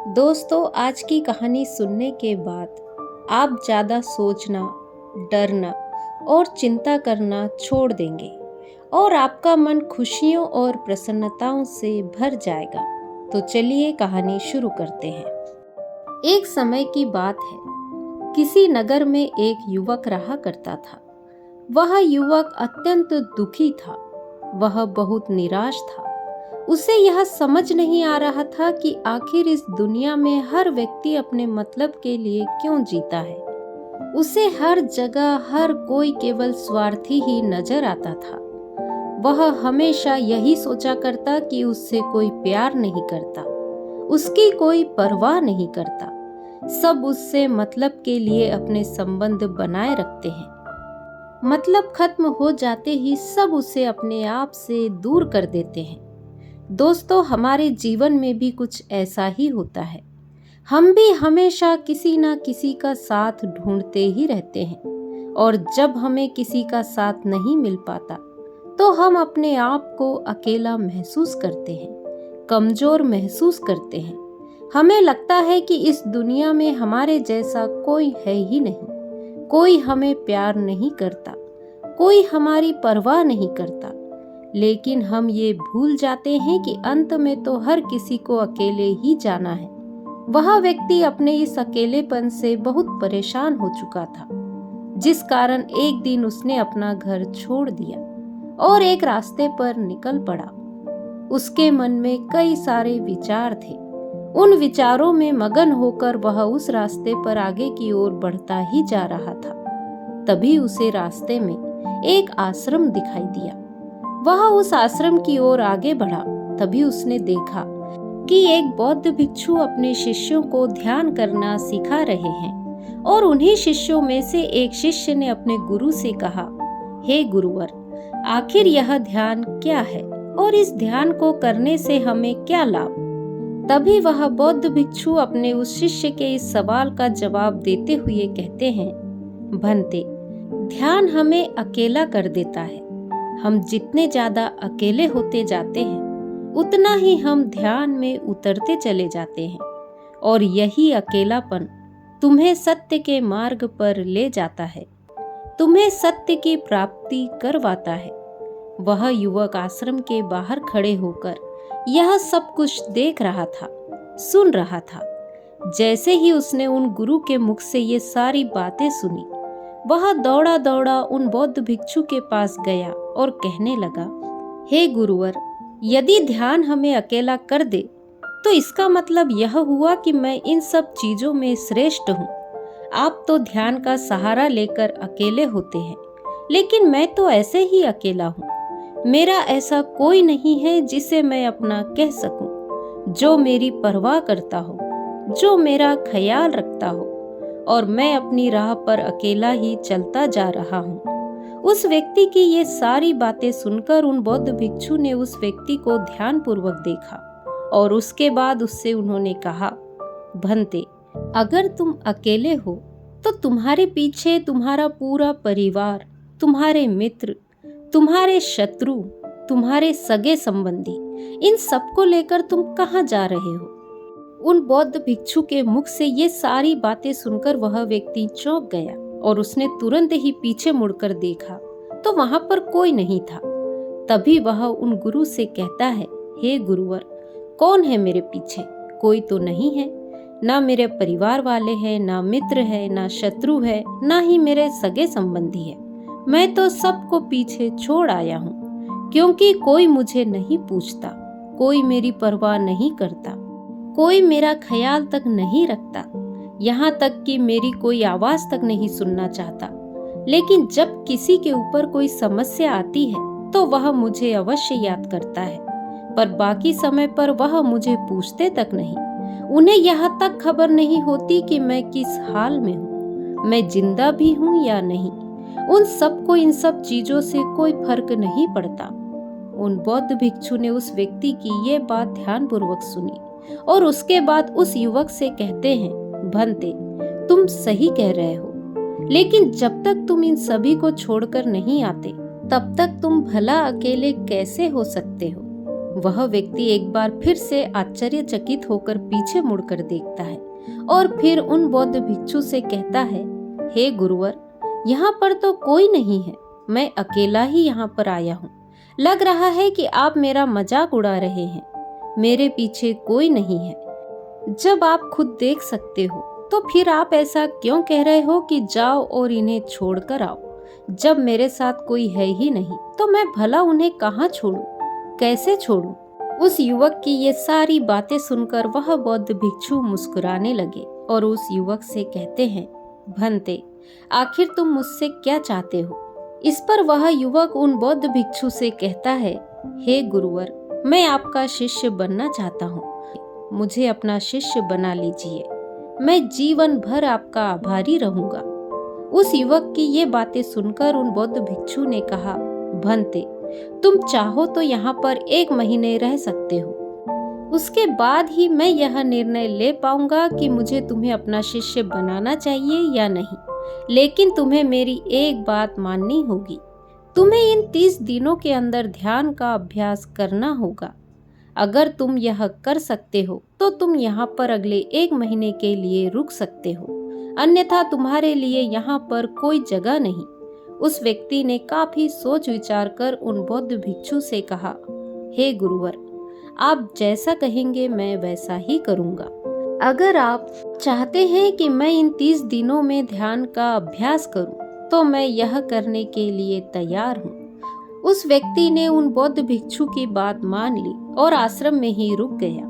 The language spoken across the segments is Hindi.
दोस्तों, आज की कहानी सुनने के बाद आप ज़्यादा सोचना, डरना और चिंता करना छोड़ देंगे और आपका मन खुशियों और प्रसन्नताओं से भर जाएगा। तो चलिए कहानी शुरू करते हैं। एक समय की बात है, किसी नगर में एक युवक रहा करता था। वह युवक अत्यंत दुखी था। वह बहुत निराश था। उसे यह समझ नहीं आ रहा था कि आखिर इस दुनिया में हर व्यक्ति अपने मतलब के लिए क्यों जीता है। उसे हर जगह हर कोई केवल स्वार्थी ही नजर आता था। वह हमेशा यही सोचा करता कि उससे कोई प्यार नहीं करता, उसकी कोई परवाह नहीं करता। सब उससे मतलब के लिए अपने संबंध बनाए रखते हैं। मतलब खत्म हो जाते ही सब उसे अपने आप से दूर कर देते हैं। दोस्तों, हमारे जीवन में भी कुछ ऐसा ही होता है। हम भी हमेशा किसी ना किसी का साथ ढूंढते ही रहते हैं और जब हमें किसी का साथ नहीं मिल पाता तो हम अपने आप को अकेला महसूस करते हैं, कमजोर महसूस करते हैं। हमें लगता है कि इस दुनिया में हमारे जैसा कोई है ही नहीं, कोई हमें प्यार नहीं करता, कोई हमारी परवाह नहीं करता। लेकिन हम ये भूल जाते हैं कि अंत में तो हर किसी को अकेले ही जाना है। वह व्यक्ति अपने इस अकेलेपन से बहुत परेशान हो चुका था, जिस कारण एक दिन उसने अपना घर छोड़ दिया और एक रास्ते पर निकल पड़ा। उसके मन में कई सारे विचार थे। उन विचारों में मगन होकर वह उस रास्ते पर आगे की ओर बढ़ता ही जा रहा था। तभी उसे रास्ते में एक आश्रम दिखाई दिया। वह उस आश्रम की ओर आगे बढ़ा। तभी उसने देखा कि एक बौद्ध भिक्षु अपने शिष्यों को ध्यान करना सिखा रहे हैं और उन्हीं शिष्यों में से एक शिष्य ने अपने गुरु से कहा, हे गुरुवर, आखिर यह ध्यान क्या है और इस ध्यान को करने से हमें क्या लाभ? तभी वह बौद्ध भिक्षु अपने उस शिष्य के इस सवाल का जवाब देते हुए कहते हैं, भंते, ध्यान हमें अकेला कर देता है। हम जितने ज्यादा अकेले होते जाते हैं उतना ही हम ध्यान में उतरते चले जाते हैं और यही अकेलापन तुम्हें सत्य के मार्ग पर ले जाता है, तुम्हें सत्य की प्राप्ति करवाता है। वह युवक आश्रम के बाहर खड़े होकर यह सब कुछ देख रहा था, सुन रहा था। जैसे ही उसने उन गुरु के मुख से ये सारी बातें सुनी, वह दौड़ा दौड़ा उन बौद्ध भिक्षु के पास गया और कहने लगा, हे गुरुवर, यदि ध्यान हमें अकेला कर दे तो इसका मतलब यह हुआ कि मैं इन सब चीजों में श्रेष्ठ हूँ। आप तो ध्यान का सहारा लेकर अकेले होते हैं, लेकिन मैं तो ऐसे ही अकेला हूँ। मेरा ऐसा कोई नहीं है जिसे मैं अपना कह सकूं, जो मेरी परवाह करता हो, जो मेरा ख्याल रखता हो, और मैं अपनी राह पर अकेला ही चलता जा रहा हूँ। उस व्यक्ति की ये सारी बातें सुनकर उन बौद्ध भिक्षु ने उस व्यक्ति को ध्यानपूर्वक देखा और उसके बाद उससे उन्होंने कहा, भंते, अगर तुम अकेले हो तो तुम्हारे पीछे तुम्हारा पूरा परिवार, तुम्हारे मित्र, तुम्हारे शत्रु, तुम्हारे सगे संबंधी, इन सबको लेकर तुम कहाँ जा रहे हो? उन बौद्ध भिक्षु के मुख से ये सारी बातें सुनकर वह व्यक्ति चौंक गया और उसने तुरंत ही पीछे मुड़कर देखा तो वहां पर कोई नहीं था। तभी वह उन गुरु से कहता है, हे गुरुवर, कौन है मेरे पीछे? कोई तो नहीं है। ना मेरे परिवार वाले हैं, ना मित्र है, ना शत्रु है, ना ही मेरे सगे संबंधी है। मैं तो सबको पीछे छोड़ आया हूँ, क्योंकि कोई मुझे नहीं पूछता, कोई मेरी परवाह नहीं करता, कोई मेरा ख्याल तक नहीं रखता, यहाँ तक कि मेरी कोई आवाज तक नहीं सुनना चाहता। लेकिन जब किसी के ऊपर कोई समस्या आती है तो वह मुझे अवश्य याद करता है, पर बाकी समय पर वह मुझे पूछते तक नहीं। उन्हें यहाँ तक खबर नहीं होती कि मैं किस हाल में हूँ, मैं जिंदा भी हूँ या नहीं। उन सबको इन सब चीजों से कोई फर्क नहीं पड़ता। उन बौद्ध भिक्षु ने उस व्यक्ति की ये बात ध्यानपूर्वक सुनी और उसके बाद उस युवक से कहते हैं, भंते, तुम सही कह रहे हो, लेकिन जब तक तुम इन सभी को छोड़कर नहीं आते तब तक तुम भला अकेले कैसे हो सकते हो? वह व्यक्ति एक बार फिर से आश्चर्यचकित होकर पीछे मुड़कर देखता है और फिर उन बौद्ध भिक्षु से कहता है, हे गुरुवर, यहाँ पर तो कोई नहीं है, मैं अकेला ही यहाँ पर आया हूँ। लग रहा है कि आप मेरा मजाक उड़ा रहे हैं। मेरे पीछे कोई नहीं है। जब आप खुद देख सकते हो तो फिर आप ऐसा क्यों कह रहे हो कि जाओ और इन्हें छोड़कर आओ? जब मेरे साथ कोई है ही नहीं तो मैं भला उन्हें कहाँ छोड़ूं? कैसे छोड़ूं? उस युवक की ये सारी बातें सुनकर वह बौद्ध भिक्षु मुस्कुराने लगे और उस युवक से कहते हैं, भंते, आखिर तुम मुझसे क्या चाहते हो? इस पर वह युवक उन बौद्ध भिक्षु से कहता है, हे गुरुवर, मैं आपका शिष्य बनना चाहता हूँ। मुझे अपना शिष्य बना लीजिए। मैं जीवन भर आपका आभारी रहूंगा। उस युवक की ये बातें सुनकर उन बौद्ध भिक्षु ने कहा, भंते, तुम चाहो तो यहाँ पर 1 महीने रह सकते हो। उसके बाद ही मैं यह निर्णय ले पाऊंगा कि मुझे तुम्हें अपना शिष्य बनाना चाहिए या नहीं। लेकिन तुम्हें मेरी एक बात माननी होगी। तुम्हें इन 30 दिनों के अंदर ध्यान का अभ्यास करना होगा। अगर तुम यह कर सकते हो तो तुम यहाँ पर अगले 1 महीने के लिए रुक सकते हो, अन्यथा तुम्हारे लिए यहाँ पर कोई जगह नहीं। उस व्यक्ति ने काफी सोच विचार कर उन बौद्ध भिक्षु से कहा, हे गुरुवर, आप जैसा कहेंगे मैं वैसा ही करूँगा। अगर आप चाहते हैं कि मैं इन 30 दिनों में ध्यान का अभ्यास करूं, तो मैं यह करने के लिए तैयार हूं। उस व्यक्ति ने उन बौद्ध भिक्षु की बात मान ली और आश्रम में ही रुक गया।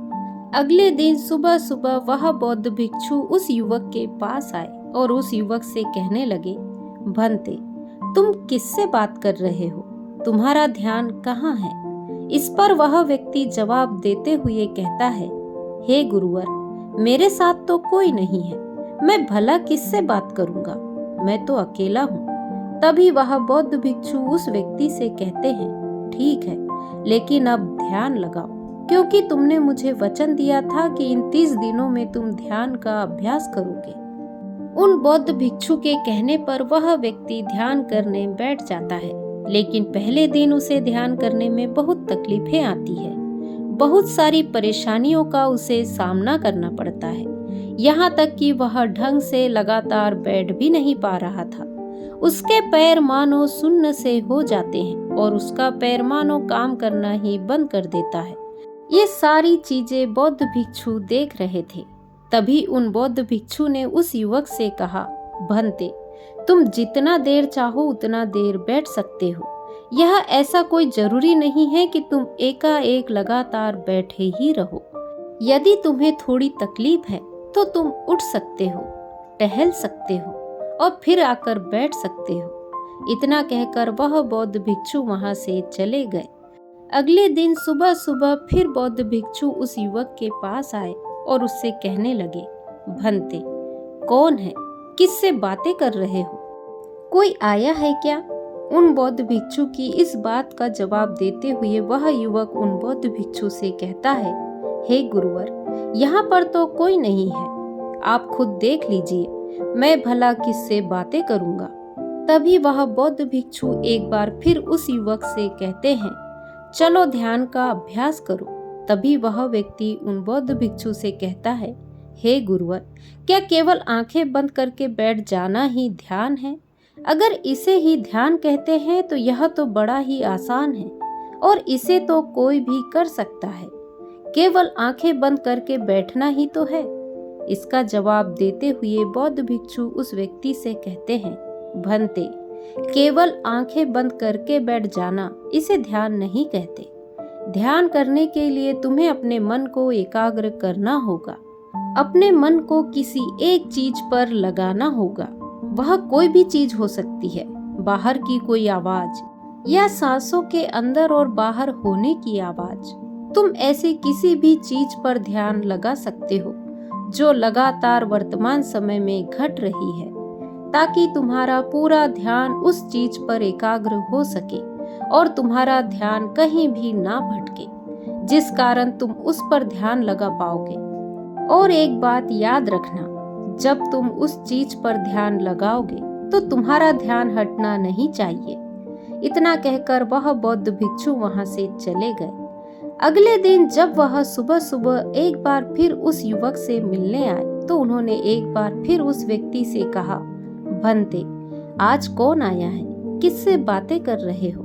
अगले दिन सुबह सुबह वह बौद्ध भिक्षु उस युवक के पास आए और उस युवक से कहने लगे, भंते, तुम किससे बात कर रहे हो? तुम्हारा ध्यान कहाँ है? इस पर वह व्यक्ति जवाब देते हुए कहता है, हे गुरुवर, मेरे साथ तो कोई नहीं है। मैं भला किससे बात करूंगा? मैं तो अकेला हूँ। तभी वह बौद्ध भिक्षु उस व्यक्ति से कहते हैं, ठीक है, लेकिन अब ध्यान लगाओ, क्योंकि तुमने मुझे वचन दिया था कि इन 30 दिनों में तुम ध्यान का अभ्यास करोगे। उन बौद्ध भिक्षु के कहने पर वह व्यक्ति ध्यान करने बैठ जाता है, लेकिन पहले दिन उसे ध्यान करने में बहुत तकलीफें आती है। बहुत सारी परेशानियों का उसे सामना करना पड़ता है। यहाँ तक कि वह ढंग से लगातार बैठ भी नहीं पा रहा था। उसके पैर मानो सुन्न से हो जाते हैं और उसका पैर मानो काम करना ही बंद कर देता है। ये सारी चीजें बौद्ध भिक्षु देख रहे थे। तभी उन बौद्ध भिक्षु ने उस युवक से कहा, भंते, तुम जितना देर चाहो उतना देर बैठ सकते हो। यह ऐसा कोई जरूरी नहीं है कि तुम एकाएक लगातार बैठे ही रहो। यदि तुम्हें थोड़ी तकलीफ है तो तुम उठ सकते हो, टहल सकते हो और फिर आकर बैठ सकते हो। इतना कहकर वह बौद्ध भिक्षु वहां से चले गए। अगले दिन सुबह सुबह फिर बौद्ध भिक्षु उस युवक के पास आए और उससे कहने लगे, भंते, कौन है? किससे बातें कर रहे हो? कोई आया है क्या? उन बौद्ध भिक्षु की इस बात का जवाब देते हुए वह युवक उन बौद्ध भिक्षु से कहता है, हे गुरुवर, यहाँ पर तो कोई नहीं है। आप खुद देख लीजिए, मैं भला किससे बातें करूँगा। तभी वह बौद्ध भिक्षु एक बार फिर उस युवक से कहते हैं, चलो ध्यान का अभ्यास करो। तभी वह व्यक्ति उन बौद्ध भिक्षु से कहता है, हे गुरुवर, क्या केवल आंखें बंद करके बैठ जाना ही ध्यान है? अगर इसे ही ध्यान कहते हैं तो यह तो बड़ा ही आसान है और इसे तो कोई भी कर सकता है। केवल आंखें बंद करके बैठना ही तो है। इसका जवाब देते हुए बौद्ध भिक्षु उस व्यक्ति से कहते हैं, भंते, केवल आंखें बंद करके बैठ जाना इसे ध्यान नहीं कहते। ध्यान करने के लिए तुम्हें अपने मन को एकाग्र करना होगा। अपने मन को किसी एक चीज पर लगाना होगा। वह कोई भी चीज हो सकती है, बाहर की कोई आवाज या सांसों के अंदर और बाहर होने की आवाज। तुम ऐसी किसी भी चीज पर ध्यान लगा सकते हो जो लगातार वर्तमान समय में घट रही है, ताकि तुम्हारा पूरा ध्यान उस चीज पर एकाग्र हो सके और तुम्हारा ध्यान कहीं भी ना भटके, जिस कारण तुम उस पर ध्यान लगा पाओगे। और एक बात याद रखना, जब तुम उस चीज पर ध्यान लगाओगे तो तुम्हारा ध्यान हटना नहीं चाहिए। इतना कहकर वह बौद्ध भिक्षु वहां से चले गए। अगले दिन जब वह सुबह सुबह एक बार फिर उस युवक से मिलने आए तो उन्होंने एक बार फिर उस व्यक्ति से कहा, भंते, आज कौन आया है? किससे बातें कर रहे हो?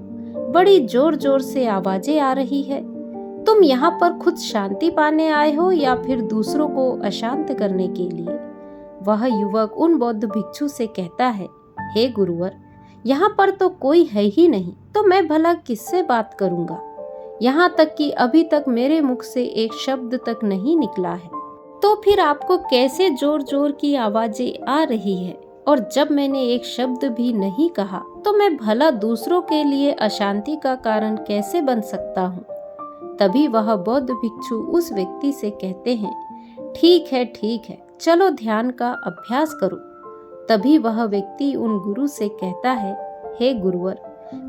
बड़ी जोर जोर से आवाजें आ रही है। तुम यहाँ पर खुद शांति पाने आए हो या फिर दूसरों को अशांत करने के लिए? वह युवक उन बौद्ध भिक्षु से कहता है, हे गुरुवर, यहाँ पर तो कोई है ही नहीं, तो मैं भला किससे बात करूँगा? यहाँ तक कि अभी तक मेरे मुख से एक शब्द तक नहीं निकला है, तो फिर आपको कैसे जोर जोर की आवाजें आ रही है? और जब मैंने एक शब्द भी नहीं कहा तो मैं भला दूसरों के लिए अशांति का कारण कैसे बन सकता हूँ? तभी वह बौद्ध भिक्षु उस व्यक्ति से कहते हैं, ठीक है, चलो ध्यान का अभ्यास करो। तभी वह व्यक्ति उन गुरु से कहता है, हे गुरुवर,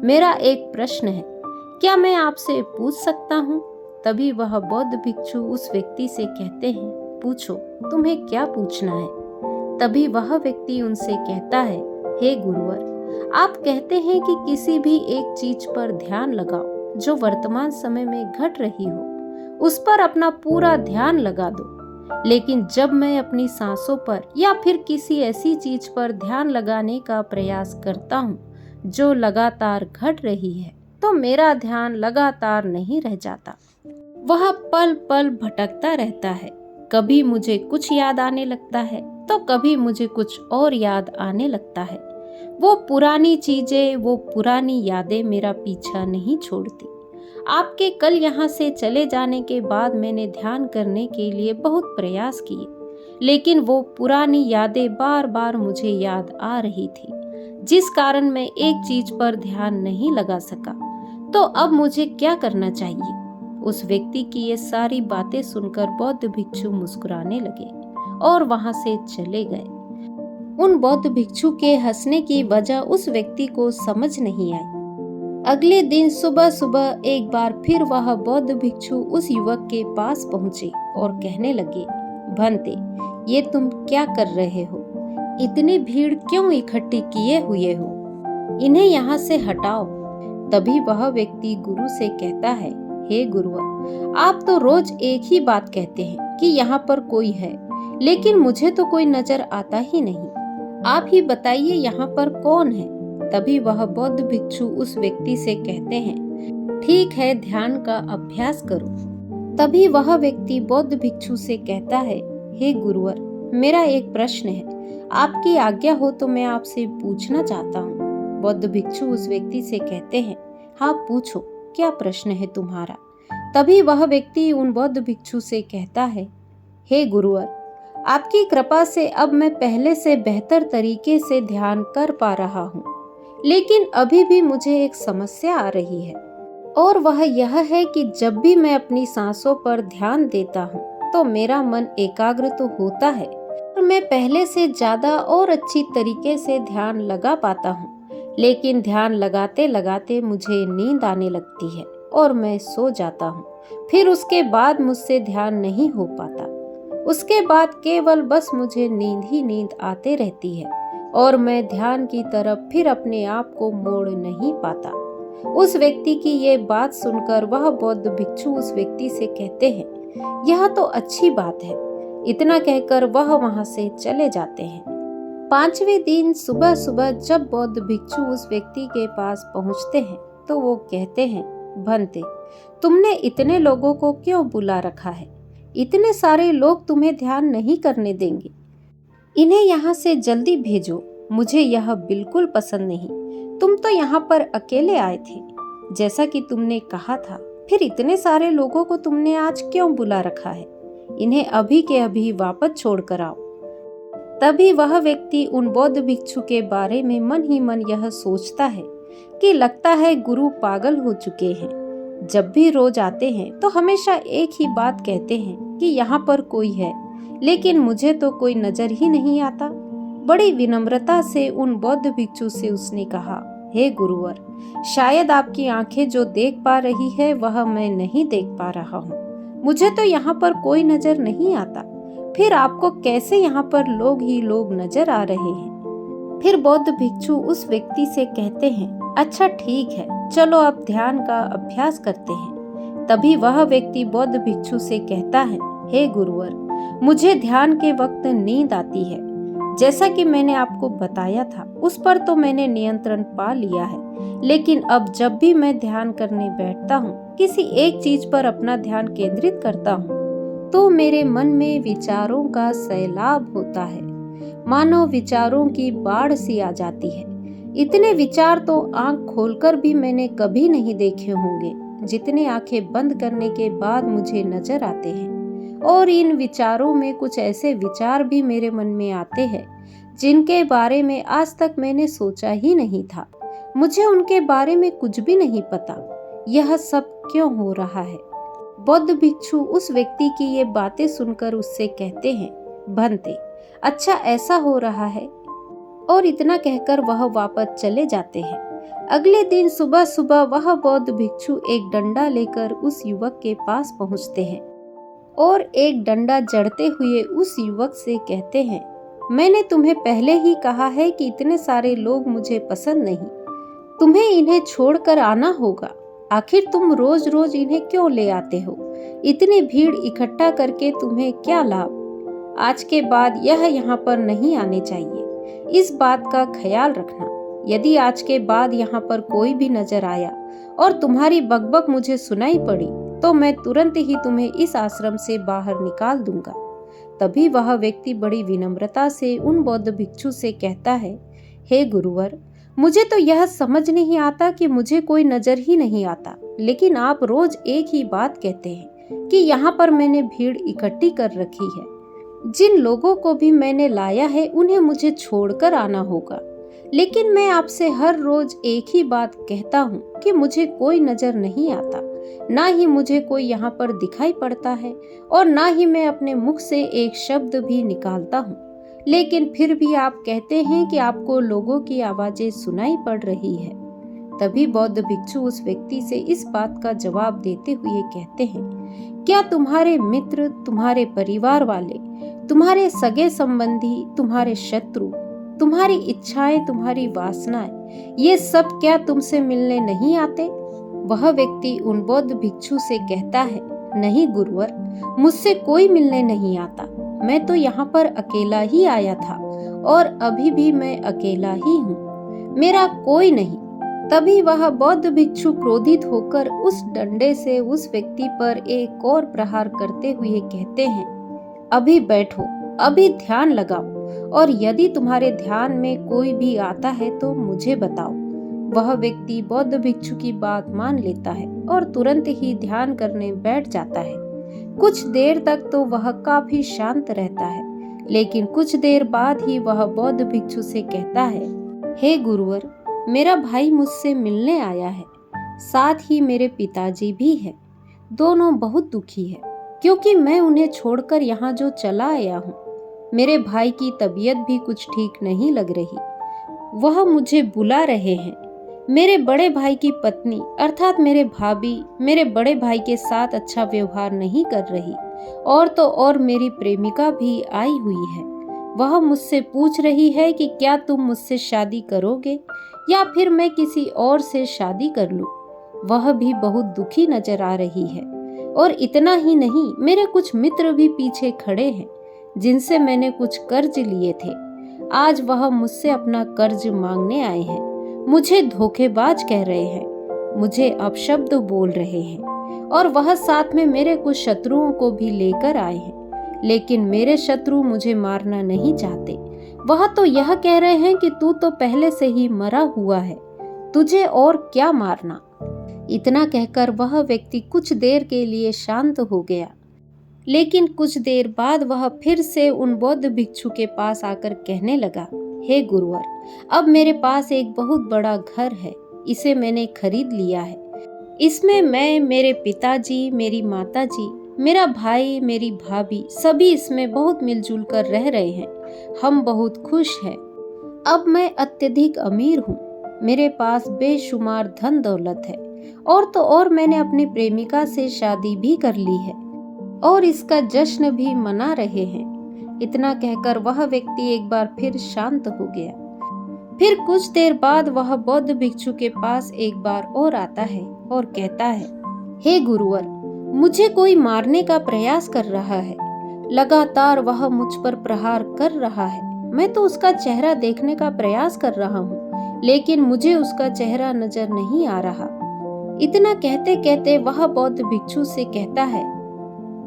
मेरा एक प्रश्न है, क्या मैं आपसे पूछ सकता हूँ? तभी वह बौद्ध भिक्षु उस व्यक्ति से कहते हैं, पूछो, तुम्हें क्या पूछना है? तभी वह व्यक्ति उनसे कहता है, हे गुरुवर, आप कहते हैं कि किसी भी एक चीज पर ध्यान लगाओ जो वर्तमान समय में घट रही हो, उस पर अपना पूरा ध्यान लगा दो। लेकिन जब मैं अपनी सांसों पर या फिर किसी ऐसी चीज पर ध्यान लगाने का प्रयास करता हूँ जो लगातार घट रही है, तो मेरा ध्यान लगातार नहीं रह जाता। वह पल पल भटकता रहता है। कभी मुझे कुछ याद आने लगता है तो कभी मुझे कुछ और याद आने लगता है। वो पुरानी चीजें, वो पुरानी यादें मेरा पीछा नहीं छोड़ती। आपके कल यहाँ से चले जाने के बाद मैंने ध्यान करने के लिए बहुत प्रयास किए, लेकिन वो पुरानी यादें बार बार मुझे याद आ रही थी, जिस कारण मैं एक चीज पर ध्यान नहीं लगा सका। तो अब मुझे क्या करना चाहिए? उस व्यक्ति की ये सारी बातें सुनकर बौद्ध भिक्षु मुस्कुराने लगे और वहां से चले गए। उन बौद्ध भिक्षु के हंसने की वजह उस व्यक्ति को समझ नहीं आई। अगले दिन सुबह सुबह एक बार फिर वह बौद्ध भिक्षु उस युवक के पास पहुंचे और कहने लगे, भंते, ये तुम क्या कर रहे हो? इतनी भीड़ क्यों इकट्ठी किए हुए हो? इन्हें यहाँ से हटाओ। तभी वह व्यक्ति गुरु से कहता है, हे गुरुवर, आप तो रोज एक ही बात कहते हैं कि यहाँ पर कोई है, लेकिन मुझे तो कोई नजर आता ही नहीं। आप ही बताइए यहाँ पर कौन है? तभी वह बौद्ध भिक्षु उस व्यक्ति से कहते हैं, ठीक है, ध्यान का अभ्यास करो। तभी वह व्यक्ति बौद्ध भिक्षु से कहता है, हे गुरुवर, मेरा एक प्रश्न है, आपकी आज्ञा हो तो मैं आपसे पूछना चाहता हूँ। बौद्ध भिक्षु उस व्यक्ति से कहते हैं, हाँ पूछो, क्या प्रश्न है तुम्हारा? तभी वह व्यक्ति उन बौद्ध भिक्षु से कहता है, हे गुरुवर, आपकी कृपा से अब मैं पहले से बेहतर तरीके से ध्यान कर पा रहा हूँ, लेकिन अभी भी मुझे एक समस्या आ रही है, और वह यह है कि जब भी मैं अपनी सांसों पर ध्यान देता हूँ तो मेरा मन एकाग्र तो होता है और मैं पहले से ज्यादा और अच्छी तरीके से ध्यान लगा पाता हूँ, लेकिन ध्यान लगाते लगाते मुझे नींद आने लगती है और मैं सो जाता हूँ। फिर उसके बाद मुझसे ध्यान नहीं हो पाता। उसके बाद केवल बस मुझे नींद ही नींद आते रहती है और मैं ध्यान की तरफ फिर अपने आप को मोड़ नहीं पाता। उस व्यक्ति की ये बात सुनकर वह बौद्ध भिक्षु उस व्यक्ति से कहते हैं, यह तो अच्छी बात है। इतना कहकर वह वहां से चले जाते हैं। 5वें दिन सुबह सुबह जब बौद्ध भिक्षु उस व्यक्ति के पास पहुंचते हैं तो वो कहते हैं, भंते, तुमने इतने लोगों को क्यों बुला रखा है? इतने सारे लोग तुम्हें ध्यान नहीं करने देंगे। इन्हें यहाँ से जल्दी भेजो। मुझे यह बिल्कुल पसंद नहीं। तुम तो यहाँ पर अकेले आए थे, जैसा कि तुमने कहा था। फिर इतने सारे लोगों को तुमने आज क्यों बुला रखा है? इन्हें अभी के अभी वापस छोड़ कर आओ। तभी वह व्यक्ति उन बौद्ध भिक्षु के बारे में मन ही मन यह सोचता है कि लगता है गुरु पागल हो चुके हैं। जब भी रोज आते हैं तो हमेशा एक ही बात कहते हैं कि यहाँ पर कोई है, लेकिन मुझे तो कोई नजर ही नहीं आता। बड़ी विनम्रता से उन बौद्ध भिक्षु से उसने कहा, हे गुरुवर, शायद आपकी आंखें जो देख पा रही है वह मैं नहीं देख पा रहा हूँ। मुझे तो यहाँ पर कोई नजर नहीं आता। फिर आपको कैसे यहाँ पर लोग ही लोग नजर आ रहे हैं? फिर बौद्ध भिक्षु उस व्यक्ति से कहते हैं, अच्छा ठीक है, चलो अब ध्यान का अभ्यास करते हैं। तभी वह व्यक्ति बौद्ध भिक्षु से कहता है, हे गुरुवर, मुझे ध्यान के वक्त नींद आती है। जैसा कि मैंने आपको बताया था, उस पर तो मैंने नियंत्रण पा लिया है, लेकिन अब जब भी मैं ध्यान करने बैठता हूँ, किसी एक चीज पर अपना ध्यान केंद्रित करता हूँ, तो मेरे मन में विचारों का सैलाब होता है, मानो विचारों की बाढ़ सी आ जाती है। इतने विचार तो आंख खोलकर भी मैंने कभी नहीं देखे होंगे, जितने आंखें बंद करने के बाद मुझे नजर आते हैं। और इन विचारों में कुछ ऐसे विचार भी मेरे मन में आते हैं जिनके बारे में आज तक मैंने सोचा ही नहीं था। मुझे उनके बारे में कुछ भी नहीं पता। यह सब क्यों हो रहा है? बौद्ध भिक्षु उस व्यक्ति की ये बातें सुनकर उससे कहते हैं, भंते, अच्छा ऐसा हो रहा है। और इतना कहकर वह वापस चले जाते हैं। अगले दिन सुबह सुबह वह बौद्ध भिक्षु एक डंडा लेकर उस युवक के पास पहुंचते हैं और एक डंडा जड़ते हुए उस युवक से कहते हैं, मैंने तुम्हें पहले ही कहा है कि इतने सारे लोग मुझे पसंद नहीं, तुम्हें इन्हें छोड़कर आना होगा। आखिर तुम रोज रोज इन्हें क्यों ले आते हो? इतनी भीड़ इकट्ठा करके तुम्हें क्या लाभ? आज के बाद यह यहाँ पर नहीं आने चाहिए। इस बात का ख्याल रखना। यदि आज के बाद यहाँ पर कोई भी नजर आया और तुम्हारी बकबक मुझे सुनाई पड़ी, तो मैं तुरंत ही तुम्हें इस आश्रम से बाहर निकाल दूंगा। तभी वह व्यक्ति बड़ी विनम्रता से उन बौद्ध भिक्षु से कहता है, हे गुरुवर, मुझे तो यह समझ नहीं आता कि मुझे कोई नजर ही नहीं आता, लेकिन आप रोज एक ही बात कहते हैं कि यहाँ पर मैंने भीड़ इकट्ठी कर रखी है। जिन लोगों को भी मैंने लाया है उन्हें मुझे छोड़कर आना होगा, लेकिन मैं आपसे हर रोज एक ही बात कहता हूँ कि मुझे कोई नजर नहीं आता, ना ही मुझे कोई यहाँ पर दिखाई पड़ता है और ना ही मैं अपने मुख से एक शब्द भी निकालता हूँ, लेकिन फिर भी आप कहते हैं कि आपको लोगों की आवाजें सुनाई पड़ रही है। तभी बौद्ध भिक्षु उस व्यक्ति से इस बात का जवाब देते हुए कहते हैं, क्या तुम्हारे मित्र, तुम्हारे परिवार वाले, तुम्हारे सगे संबंधी, तुम्हारे शत्रु, तुम्हारी इच्छाएं, तुम्हारी वासनाएं, ये सब क्या तुमसे मिलने नहीं आते? वह व्यक्ति उन बौद्ध भिक्षु से कहता है, नहीं गुरुवर, मुझसे कोई मिलने नहीं आता। मैं तो यहाँ पर अकेला ही आया था और अभी भी मैं अकेला ही हूँ, मेरा कोई नहीं। तभी वह बौद्ध भिक्षु क्रोधित होकर उस डंडे से उस व्यक्ति पर एक और प्रहार करते हुए कहते हैं, अभी बैठो, अभी ध्यान लगाओ, और यदि तुम्हारे ध्यान में कोई भी आता है तो मुझे बताओ। वह व्यक्ति बौद्ध भिक्षु की बात मान लेता है और तुरंत ही ध्यान करने बैठ जाता है। कुछ देर तक तो वह काफी शांत रहता है, लेकिन कुछ देर बाद ही वह बौद्ध भिक्षु से कहता है, हे गुरुवर, मेरा भाई मुझसे मिलने आया है, साथ ही मेरे पिताजी भी है। दोनों बहुत दुखी है क्योंकि मैं उन्हें छोड़कर यहाँ जो चला आया हूँ। मेरे भाई की तबीयत भी कुछ ठीक नहीं लग रही, वह मुझे बुला रहे हैं। मेरे बड़े भाई की पत्नी अर्थात मेरे भाभी मेरे बड़े भाई के साथ अच्छा व्यवहार नहीं कर रही, और तो और मेरी प्रेमिका भी आई हुई है। वह मुझसे पूछ रही है कि क्या तुम मुझसे शादी करोगे या फिर मैं किसी और से शादी कर लूं। वह भी बहुत दुखी नजर आ रही है, और इतना ही नहीं, मेरे कुछ मित्र भी पीछे खड़े हैं जिनसे मैंने कुछ कर्ज लिए थे। आज वह मुझसे अपना कर्ज मांगने आए हैं, मुझे धोखेबाज कह रहे हैं, मुझे अपशब्द बोल रहे हैं, और वह साथ में मेरे कुछ शत्रुओं को भी लेकर आए हैं। लेकिन मेरे शत्रु मुझे मारना नहीं चाहते। वह तो यह कह रहे हैं कि तू तो पहले से ही मरा हुआ है, तुझे और क्या मारना। इतना कहकर वह व्यक्ति कुछ देर के लिए शांत हो गया, लेकिन कुछ देर बाद वह फिर से उन बौद्ध भिक्षु के पास आकर कहने लगा, हे गुरुवर, अब मेरे पास एक बहुत बड़ा घर है, इसे मैंने खरीद लिया है। इसमें मैं, मेरे पिताजी, मेरी माताजी, मेरा भाई, मेरी भाभी, सभी इसमें बहुत मिलजुल कर रह रहे हैं। हम बहुत खुश हैं। अब मैं अत्यधिक अमीर हूँ, मेरे पास बेशुमार धन दौलत है, और तो और मैंने अपनी प्रेमिका से शादी भी कर ली है और इसका जश्न भी मना रहे हैं। इतना कहकर वह व्यक्ति एक बार फिर शांत हो गया। फिर कुछ देर बाद वह बौद्ध भिक्षु के पास एक बार और आता है और कहता है, हे गुरुवर, मुझे कोई मारने का प्रयास कर रहा है। लगातार वह मुझ पर प्रहार कर रहा है। मैं तो उसका चेहरा देखने का प्रयास कर रहा हूँ, लेकिन मुझे उसका चेहरा नजर नहीं आ रहा। इतना कहते कहते वह बौद्ध भिक्षु से कहता है,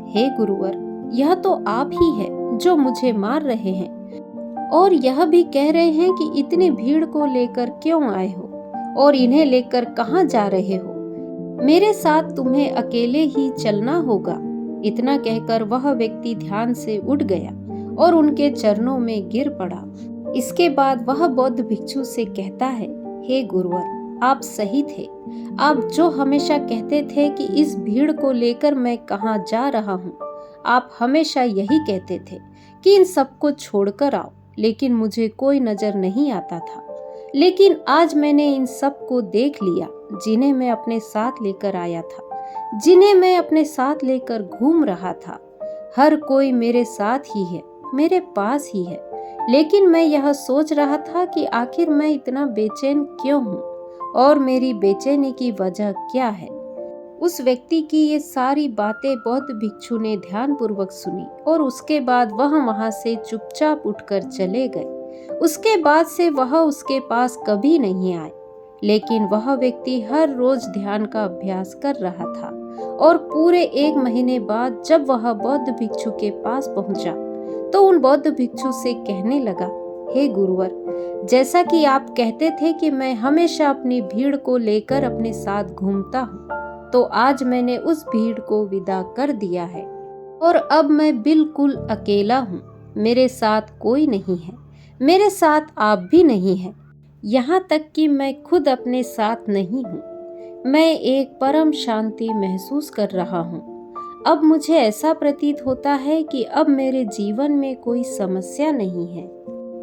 हे गुरुवर, यह तो आप ही है जो मुझे मार रहे हैं और यह भी कह रहे हैं कि इतनी भीड़ को लेकर क्यों आए हो और इन्हें लेकर कहाँ जा रहे हो। मेरे साथ तुम्हें अकेले ही चलना होगा। इतना कहकर वह व्यक्ति ध्यान से उठ गया और उनके चरणों में गिर पड़ा। इसके बाद वह बौद्ध भिक्षु से कहता है, हे गुरुवर, आप सही थे। आप जो हमेशा कहते थे कि इस भीड़ को लेकर मैं कहाँ जा रहा हूँ, आप हमेशा यही कहते थे कि इन सबको छोड़कर आओ, लेकिन मुझे कोई नजर नहीं आता था। लेकिन आज मैंने इन सब को देख लिया, जिन्हें मैं अपने साथ लेकर आया था, जिन्हें मैं अपने साथ लेकर घूम रहा था। हर कोई मेरे साथ ही है, मेरे पास ही है। लेकिन मैं यह सोच रहा था कि आखिर मैं इतना बेचैन क्यों हूँ और मेरी बेचैनी की वजह क्या है। उस व्यक्ति की ये सारी बातें बौद्ध भिक्षु ने ध्यानपूर्वक सुनी और उसके बाद वह वहां से चुपचाप उठकर चले गए। उसके बाद से वह उसके पास कभी नहीं आए। लेकिन वह व्यक्ति हर रोज ध्यान का अभ्यास कर रहा था और पूरे 1 महीने बाद जब वह बौद्ध भिक्षु के पास पहुंचा तो उन बौद्ध भिक्षु से कहने लगा, हे गुरुवर, जैसा कि आप कहते थे कि मैं हमेशा अपनी भीड़ को लेकर अपने साथ घूमता हूँ, तो आज मैंने उस भीड़ को विदा कर दिया है और अब मैं बिल्कुल अकेला हूँ। मेरे साथ कोई नहीं है, मेरे साथ आप भी नहीं हैं। यहाँ तक कि मैं खुद अपने साथ नहीं हूँ। मैं एक परम शांति महसूस कर रहा हूँ। अब मुझे ऐसा प्रतीत होता है कि अब मेरे जीवन में कोई समस्या नहीं है।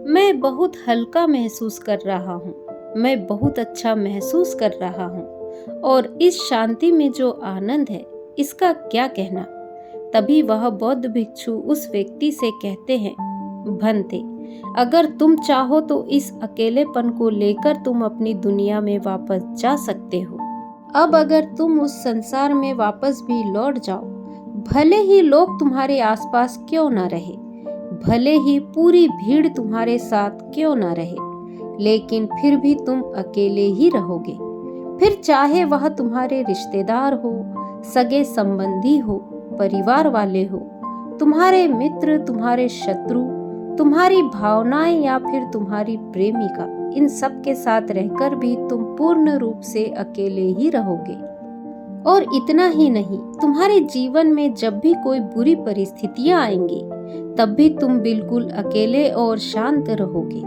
मैं बहुत हल्का महसूस कर रहा हूँ। मैं बहुत अच्छा महसूस कर रहा हूँ और इस शांति में जो आनंद है, इसका क्या कहना। तभी वह बौद्ध भिक्षु उस व्यक्ति से कहते हैं, भंते, अगर तुम चाहो तो इस अकेलेपन को लेकर तुम अपनी दुनिया में वापस जा सकते हो। अब अगर तुम उस संसार में वापस भी लौट जाओ, भले ही लोग तुम्हारे आसपास क्यों ना रहे, भले ही पूरी भीड़ तुम्हारे साथ क्यों ना रहे, लेकिन फिर भी तुम अकेले ही रहोगे। फिर चाहे वह तुम्हारे रिश्तेदार हो, सगे संबंधी हो, परिवार वाले हो, तुम्हारे मित्र, तुम्हारे शत्रु, तुम्हारी भावनाएं या फिर तुम्हारी प्रेमिका, इन सब के साथ रहकर भी तुम पूर्ण रूप से अकेले ही रहोगे। और इतना ही नहीं, तुम्हारे जीवन में जब भी कोई बुरी परिस्थितियां आएंगी, तब भी तुम बिल्कुल अकेले और शांत रहोगे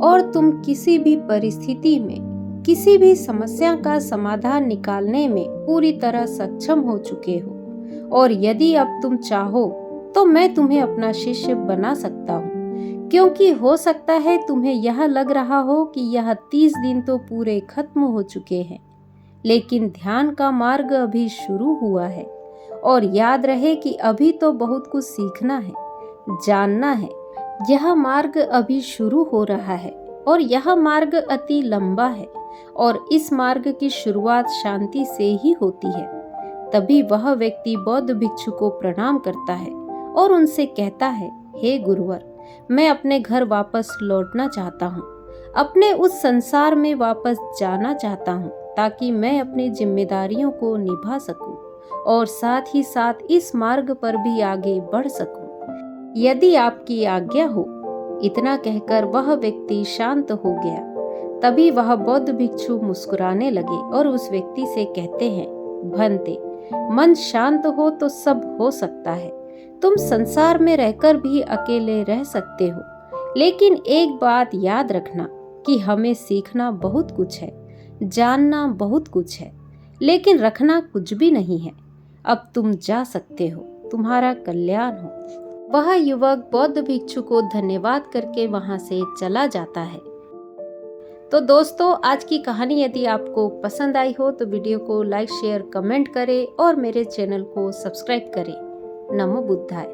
और तुम किसी भी परिस्थिति में किसी भी समस्या का समाधान निकालने में पूरी तरह सक्षम हो चुके हो। और यदि अब तुम चाहो तो मैं तुम्हें अपना शिष्य बना सकता हूँ, क्योंकि हो सकता है तुम्हें यह लग रहा हो कि यह 30 दिन तो पूरे खत्म हो चुके हैं, लेकिन ध्यान का मार्ग अभी शुरू हुआ है। और याद रहे कि अभी तो बहुत कुछ सीखना है, जानना है। यह मार्ग अभी शुरू हो रहा है और यह मार्ग अति लंबा है और इस मार्ग की शुरुआत शांति से ही होती है। तभी वह व्यक्ति बौद्ध भिक्षु को प्रणाम करता है और उनसे कहता है, हे गुरुवर, मैं अपने घर वापस लौटना चाहता हूँ, अपने उस संसार में वापस जाना चाहता हूँ, ताकि मैं अपनी जिम्मेदारियों को निभा सकूं और साथ ही साथ इस मार्ग पर भी आगे बढ़ सकूं, यदि आपकी आज्ञा हो। इतना कहकर वह व्यक्ति शांत हो गया। तभी वह बौद्ध भिक्षु मुस्कुराने लगे और उस व्यक्ति से कहते हैं, भंते, मन शांत हो तो सब हो सकता है। तुम संसार में रहकर भी अकेले रह सकते हो, लेकिन एक बात याद रखना कि हमें सीखना बहुत कुछ है, जानना बहुत कुछ है, लेकिन रखना कुछ भी नहीं है। अब तुम जा सकते हो, तुम्हारा कल्याण हो। वह युवक बौद्ध भिक्षु को धन्यवाद करके वहां से चला जाता है। तो दोस्तों, आज की कहानी यदि आपको पसंद आई हो तो वीडियो को लाइक, शेयर, कमेंट करें और मेरे चैनल को सब्सक्राइब करें। नमो बुद्धाय।